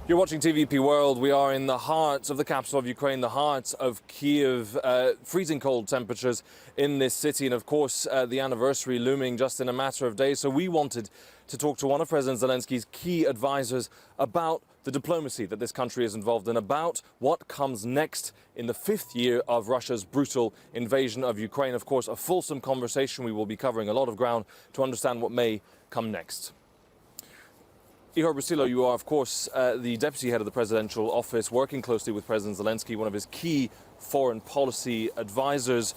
You're watching TVP World. We are in the heart of the capital of Ukraine, the heart of Kiev. Freezing cold temperatures in this city, and of course the anniversary looming just in a matter of days. So we wanted to talk to one of President Zelensky's key advisors about the diplomacy that this country is involved in, about what comes next in the 5th year of Russia's brutal invasion of Ukraine. Of course, a fulsome conversation. We will be covering a lot of ground to understand what may come next. Ihor Brusylo, you are, of course, the deputy head of the presidential office, working closely with President Zelensky, one of his key foreign policy advisors.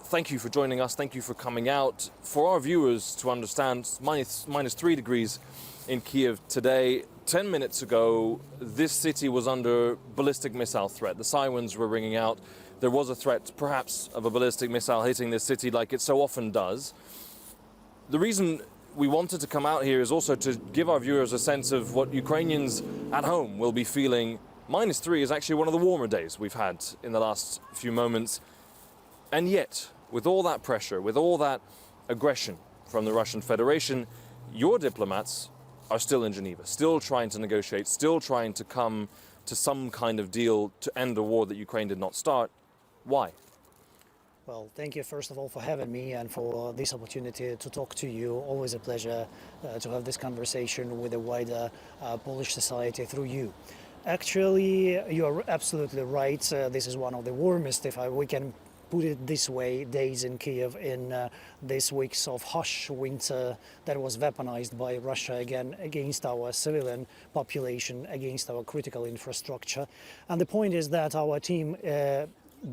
Thank you for joining us. Thank you for coming out. For our viewers to understand, minus 3 degrees in Kiev today. 10 minutes ago, this city was under ballistic missile threat. The sirens were ringing out. There was a threat, perhaps, of a ballistic missile hitting this city like it so often does. The reason we wanted to come out here is also to give our viewers a sense of what Ukrainians at home will be feeling. Minus 3 is actually one of the warmer days we've had in the last few moments. And yet, with all that pressure, with all that aggression from the Russian Federation, your diplomats are still in Geneva, still trying to negotiate, still trying to come to some kind of deal to end a war that Ukraine did not start. Why? Well, thank you first of all for having me and for this opportunity to talk to you. Always a pleasure to have this conversation with the wider Polish society through you. Actually, you are absolutely right. This is one of the warmest, if we can put it this way, days in Kiev in these weeks of harsh winter that was weaponized by Russia again against our civilian population, against our critical infrastructure. And the point is that our team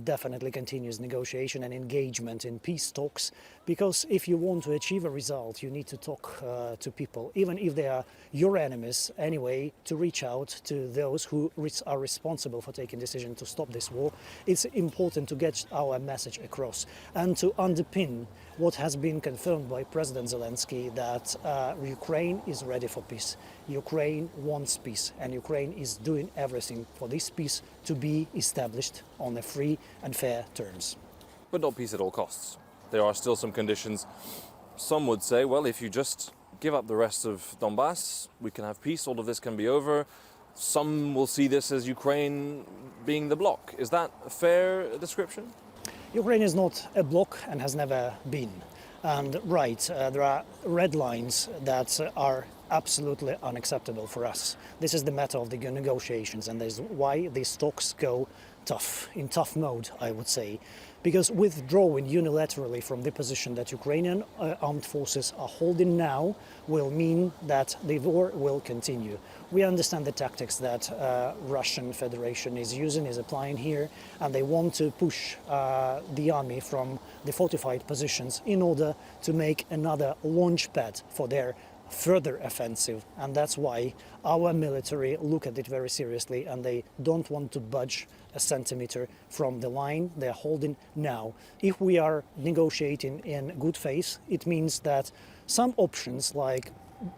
definitely continues negotiation and engagement in peace talks, because if you want to achieve a result, you need to talk to people, even if they are your enemies anyway, to reach out to those who are responsible for taking decision to stop this war. It's important to get our message across and to underpin what has been confirmed by President Zelenskyy, that Ukraine is ready for peace. Ukraine wants peace, and Ukraine is doing everything for this peace to be established on a free and fair terms. But not peace at all costs. There are still some conditions. Some would say, well, if you just give up the rest of Donbass, we can have peace, all of this can be over. Some will see this as Ukraine being the bloc. Is that a fair description? Ukraine is not a bloc and has never been. And right, there are red lines that are absolutely unacceptable for us. This is the matter of the negotiations, and that's why these talks go tough, in tough mode, I would say. Because withdrawing unilaterally from the position that Ukrainian armed forces are holding now will mean that the war will continue. We understand the tactics that Russian Federation is using, is applying here, and they want to push the army from the fortified positions in order to make another launch pad for their further offensive. And that's why our military look at it very seriously, and they don't want to budge a centimeter from the line they're holding now. If we are negotiating in good faith, it means that some options like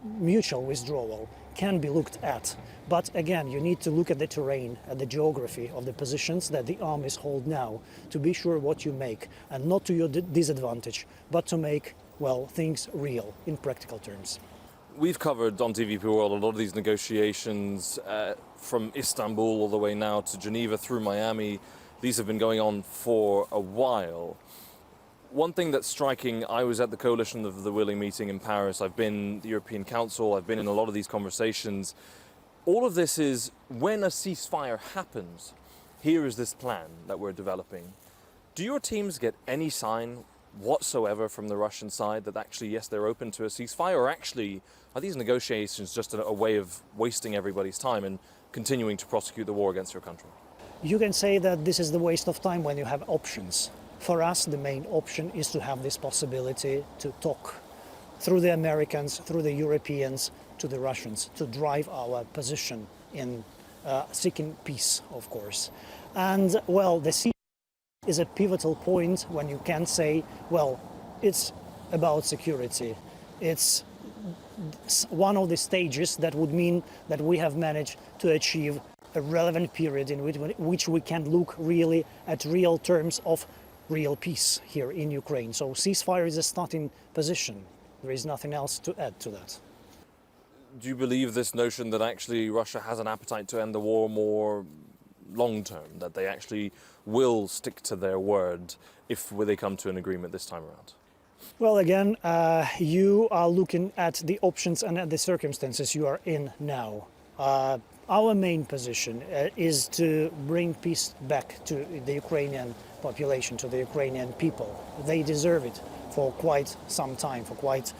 mutual withdrawal can be looked at. But again, you need to look at the terrain, at the geography of the positions that the armies hold now, to be sure what you make, and not to your disadvantage, but to make, well, things real in practical terms. We've covered on TVP World a lot of these negotiations from Istanbul all the way now to Geneva through Miami. These have been going on for a while. One thing that's striking, I was at the Coalition of the Willing meeting in Paris. I've been the European Council. I've been in a lot of these conversations. All of this is, when a ceasefire happens, here is this plan that we're developing. Do your teams get any sign whatsoever from the Russian side that actually, yes, they're open to a ceasefire, or actually are these negotiations just a way of wasting everybody's time and continuing to prosecute the war against your country? You can say that this is the waste of time when you have options. For us, the main option is to have this possibility to talk through the Americans, through the Europeans, to the Russians, to drive our position in seeking peace, of course. And, well, the ceasefire is a pivotal point when you can say, well, it's about security. It's one of the stages that would mean that we have managed to achieve a relevant period in which we can look really at real terms of real peace here in Ukraine. So ceasefire is a starting position. There is nothing else to add to that. Do you believe this notion that actually Russia has an appetite to end the war more long term, that they actually will stick to their word if they come to an agreement this time around? Well, again, you are looking at the options and at the circumstances you are in now. Our main position is to bring peace back to the Ukrainian population, to the Ukrainian people. They deserve it for quite some time, for quite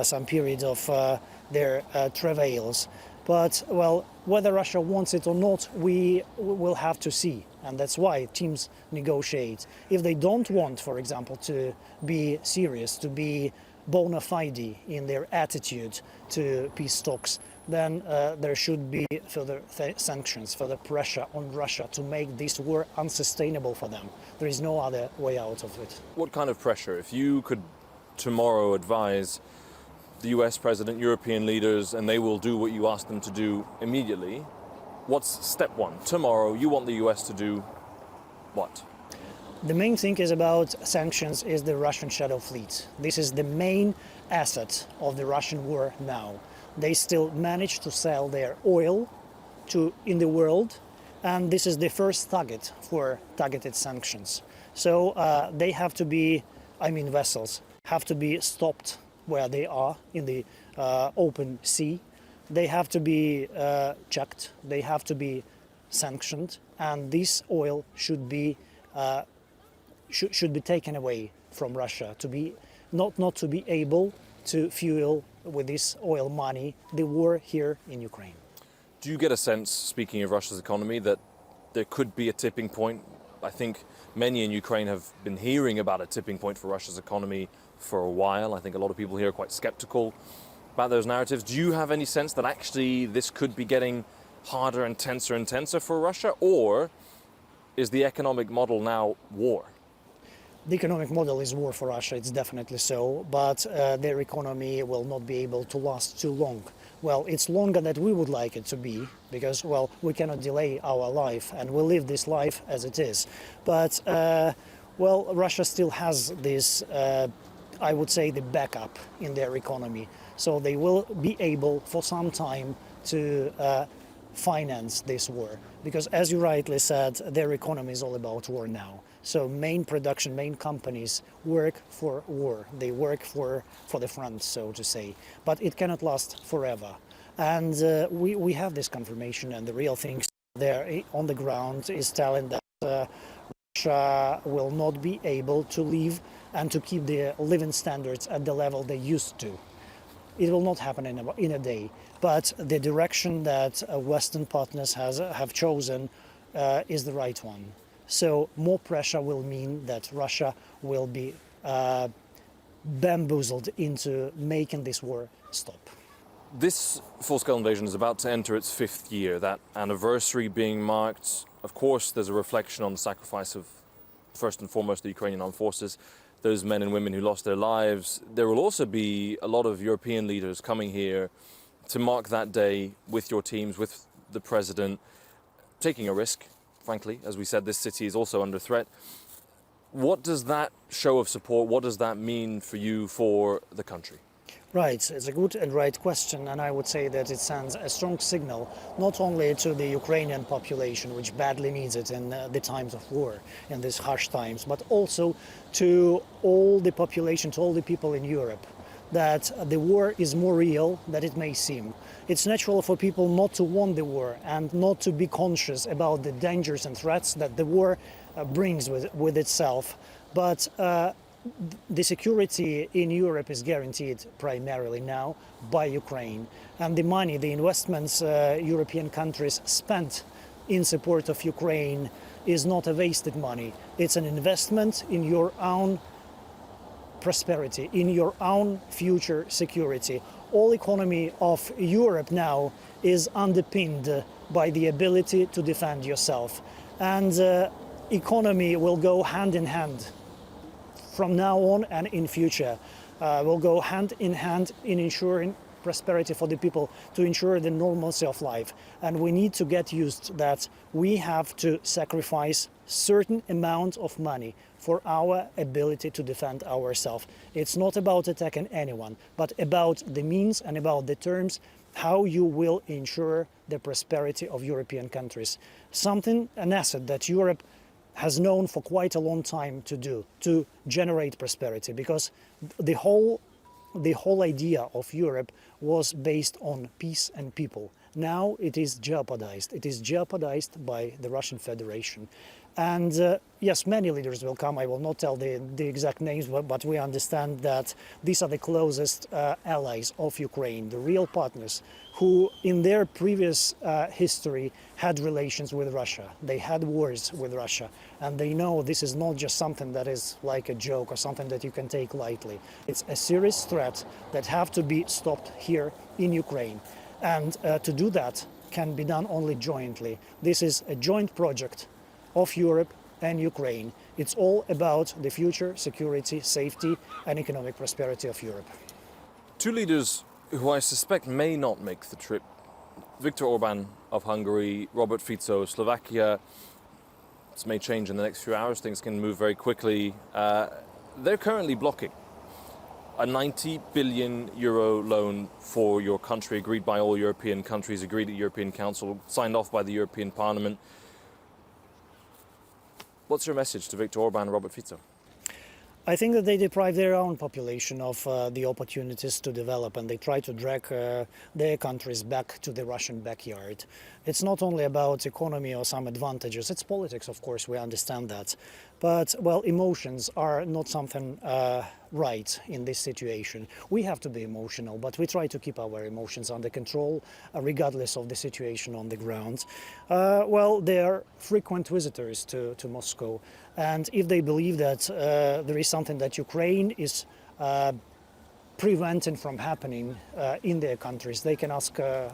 some period of their travails. But, well, whether Russia wants it or not, we will have to see. And that's why teams negotiate. If they don't want, for example, to be serious, to be bona fide in their attitude to peace talks, then there should be further sanctions, further pressure on Russia to make this war unsustainable for them. There is no other way out of it. What kind of pressure? If you could tomorrow advise the US president, European leaders, and they will do what you ask them to do immediately, what's step one? Tomorrow, you want the US to do what? The main thing is about sanctions is the Russian shadow fleet. This is the main asset of the Russian war now. They still manage to sell their oil in the world, and this is the first target for targeted sanctions. So they have to be, vessels have to be stopped where they are in the open sea. They have to be checked, they have to be sanctioned, and this oil should be taken away from Russia to be not to be able to fuel with this oil money the war here in Ukraine. Do you get a sense, speaking of Russia's economy, that there could be a tipping point? I think many in Ukraine have been hearing about a tipping point for Russia's economy for a while. I think a lot of people here are quite skeptical about those narratives. Do you have any sense that actually this could be getting harder and tenser for Russia? Or is the economic model now war? The economic model is war for Russia, it's definitely so, but their economy will not be able to last too long. Well, it's longer than we would like it to be, because, well, we cannot delay our life, and we live this life as it is. But, Russia still has this, I would say, the backup in their economy. So they will be able, for some time, to finance this war. Because, as you rightly said, their economy is all about war now. So main companies work for war. They work for the front, so to say. But it cannot last forever. And we have this confirmation, and the real things there on the ground is telling that Russia will not be able to live and to keep their living standards at the level they used to. It will not happen in a day. But the direction that Western partners have chosen is the right one. So more pressure will mean that Russia will be bamboozled into making this war stop. This full-scale invasion is about to enter its 5th year, that anniversary being marked. Of course, there's a reflection on the sacrifice of, first and foremost, the Ukrainian armed forces, those men and women who lost their lives. There will also be a lot of European leaders coming here to mark that day with your teams, with the president, taking a risk. Frankly, as we said, this city is also under threat. What does that show of support, what does that mean for you, for the country? Right, it's a good and right question, and I would say that it sends a strong signal not only to the Ukrainian population, which badly needs it in the times of war, in these harsh times, but also to all the population, to all the people in Europe, that the war is more real than it may seem. It's natural for people not to want the war and not to be conscious about the dangers and threats that the war brings with itself. But the security in Europe is guaranteed primarily now by Ukraine. And the money, the investments European countries spent in support of Ukraine is not a wasted money. It's an investment in your own prosperity, in your own future security. All economy of Europe now is underpinned by the ability to defend yourself. And economy will go hand in hand from now on and in future. Will go hand in hand in ensuring prosperity for the people, to ensure the normalcy of life. And we need to get used that we have to sacrifice certain amount of money for our ability to defend ourselves. It's not about attacking anyone, but about the means and about the terms how you will ensure the prosperity of European countries. An asset that Europe has known for quite a long time to do, to generate prosperity, because the whole idea of Europe was based on peace and people. Now it is jeopardized. It is jeopardized by the Russian Federation. And yes, many leaders will come. I will not tell the exact names, but we understand that these are the closest allies of Ukraine, the real partners who in their previous history had relations with Russia. They had wars with Russia, and they know this is not just something that is like a joke or something that you can take lightly. It's a serious threat that have to be stopped here in Ukraine. And to do that can be done only jointly. This is a joint project of Europe and Ukraine. It's all about the future, security, safety and economic prosperity of Europe. Two leaders who I suspect may not make the trip. Viktor Orban of Hungary, Robert Fico of Slovakia. This may change in the next few hours. Things can move very quickly. They're currently blocking a 90 billion euro loan for your country, agreed by all European countries, agreed at European Council, signed off by the European Parliament. What's your message to Viktor Orban and Robert Fico? I think that they deprive their own population of the opportunities to develop, and they try to drag their countries back to the Russian backyard. It's not only about economy or some advantages, it's politics, of course, we understand that. But, well, emotions are not something right in this situation. We have to be emotional, but we try to keep our emotions under control, regardless of the situation on the ground. Well, they are frequent visitors to Moscow, and if they believe that there is something that Ukraine is preventing from happening in their countries, they can ask the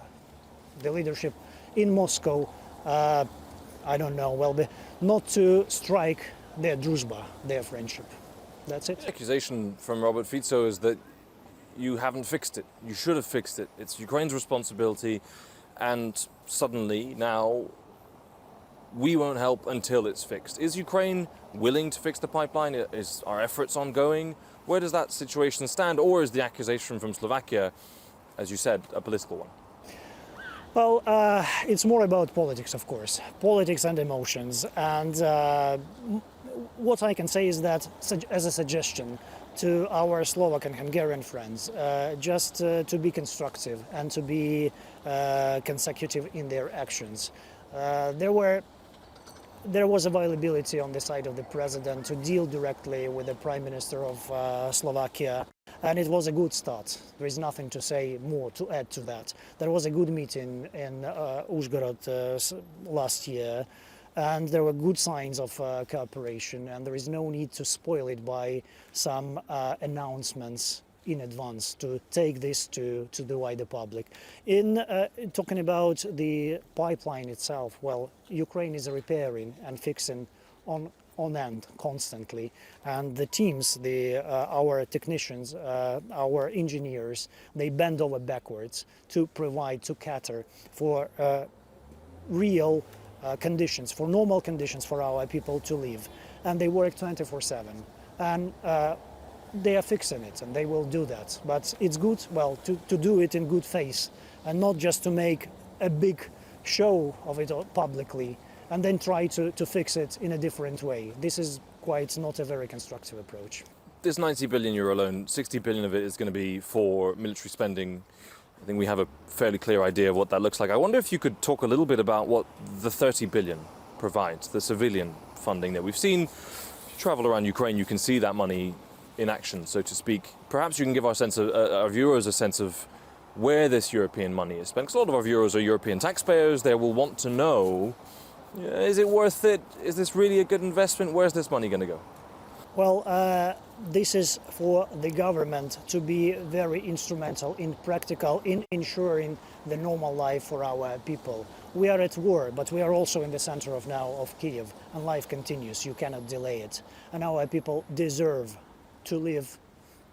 leadership in Moscow, I don't know, well, not to strike their druzhba, their friendship. That's it. The accusation from Robert Fico is that you haven't fixed it. You should have fixed it. It's Ukraine's responsibility, and suddenly now we won't help until it's fixed. Is Ukraine willing to fix the pipeline? Is our efforts ongoing? Where does that situation stand? Or is the accusation from Slovakia, as you said, a political one? Well, it's more about politics, of course, politics and emotions. And what I can say is that, as a suggestion to our Slovak and Hungarian friends, just to be constructive and to be consecutive in their actions. There was availability on the side of the president to deal directly with the Prime Minister of Slovakia, and it was a good start. There is nothing to say more, to add to that. There was a good meeting in Uzhhorod last year, and there were good signs of cooperation, and there is no need to spoil it by some announcements in advance to take this to the wider public. In talking about the pipeline itself, well, Ukraine is repairing and fixing on end constantly, and the teams, our technicians, our engineers, they bend over backwards to provide, to cater for real conditions, for normal conditions for our people to live, and they work 24/7. And they are fixing it, and they will do that. But it's good, well, to do it in good faith, and not just to make a big show of it publicly, and then try to fix it in a different way. This is quite not a very constructive approach. This 90 billion euro loan, 60 billion of it is going to be for military spending. I think we have a fairly clear idea of what that looks like. I wonder if you could talk a little bit about what the 30 billion provides, the civilian funding that we've seen. Travel around Ukraine, you can see that money in action, so to speak. Perhaps you can give our viewers a sense of where this European money is spent, because a lot of our viewers are European taxpayers. They will want to know, is it worth it? Is this really a good investment? Where's this money going to go? Well, this is for the government to be very instrumental in ensuring the normal life for our people. We are at war, but we are also in the center of Kiev, and life continues. You cannot delay it, and our people deserve to live,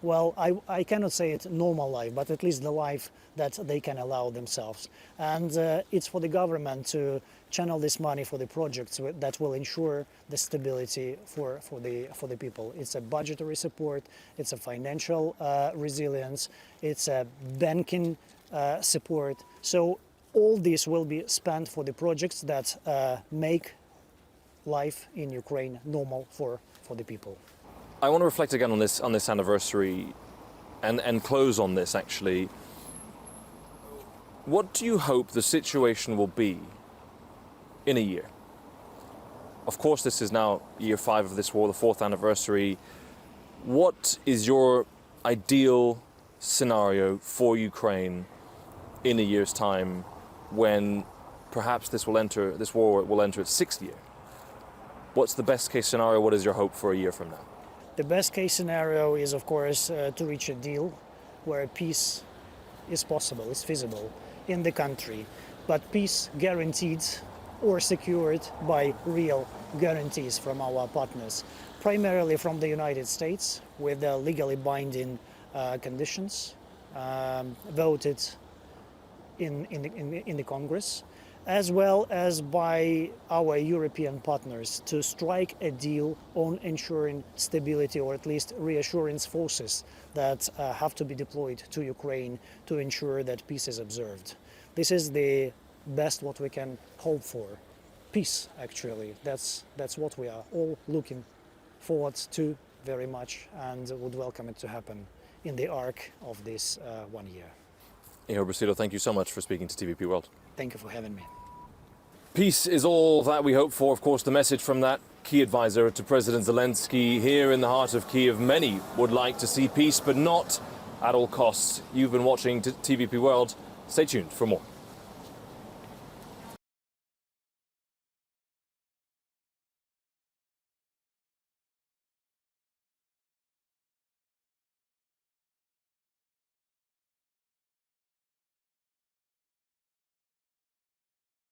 well, I cannot say it's normal life, but at least the life that they can allow themselves. And it's for the government to channel this money for the projects that will ensure the stability for the people. It's a budgetary support, it's a financial resilience, it's a banking support. So all this will be spent for the projects that make life in Ukraine normal for the people. I want to reflect again on this anniversary and close on this actually. What do you hope the situation will be in a year? Of course, this is now year 5 of this war, the 4th anniversary. What is your ideal scenario for Ukraine in a year's time when perhaps this war will enter its 6th year? What's the best case scenario? What is your hope for a year from now? The best case scenario is, of course, to reach a deal where peace is possible, is feasible in the country, but peace guaranteed or secured by real guarantees from our partners, primarily from the United States, with legally binding conditions voted in the Congress, as well as by our European partners to strike a deal on ensuring stability, or at least reassurance forces that have to be deployed to Ukraine to ensure that peace is observed. This is the best what we can hope for. Peace, actually. That's what we are all looking forward to very much, and would welcome it to happen in the arc of this 1 year. Ihor Brusylo, thank you so much for speaking to TVP World. Thank you for having me. Peace is all that we hope for. Of course, the message from that key advisor to President Zelenskyy here in the heart of Kiev. Many would like to see peace, but not at all costs. You've been watching TVP World. Stay tuned for more.